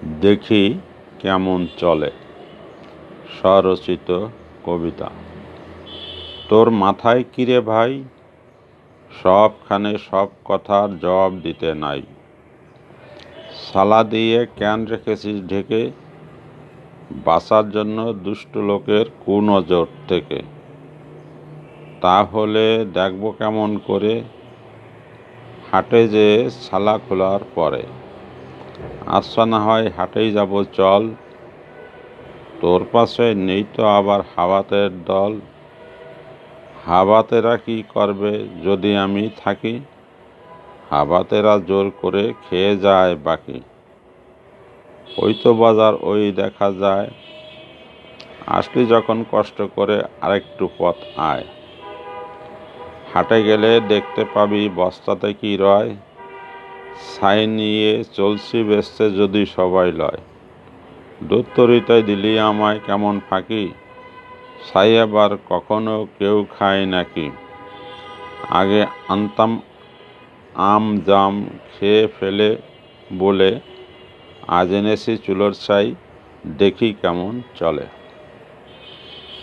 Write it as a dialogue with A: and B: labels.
A: দেখি কেমন চলে। স্বরচিত কবিতা। তোর মাথায় কিরে ভাই, সবখানে সব কথার জবাব দিতে নাই। সালা দিয়ে কেন রেখেছিস ঢেকে, বাঁচার জন্য দুষ্ট লোকের কুনজর থেকে। তাহলে দেখব কেমন করে, হাটে যে সালা খোলার পরে। আচ্ছা না হয় হাটেই যাব চল, তোর পাশে নেই তো আবার হাওয়াতের দল। হাওয়াতেরা কি করবে যদি আমি থাকি, হাওয়াতেরা জোর করে খেয়ে যায় বাকি। ওই তো বাজার ওই দেখা যায়, আসলি যখন কষ্ট করে আরেকটু পথ আয়। হাটে গেলে দেখতে পাবি বস্তাতে কি রয়, ছাই নিয়ে চলছি বেচতে যদি সবাই লয়। দুধ তরিতায় দিলি আমায় কেমন ফাঁকি, ছাই আবার কখনো কেউ খায় নাকি। আগে আনতাম আম জাম খেয়ে ফেলে বলে, আজ এনেছি চুলোর ছাই, দেখি কেমন চলে।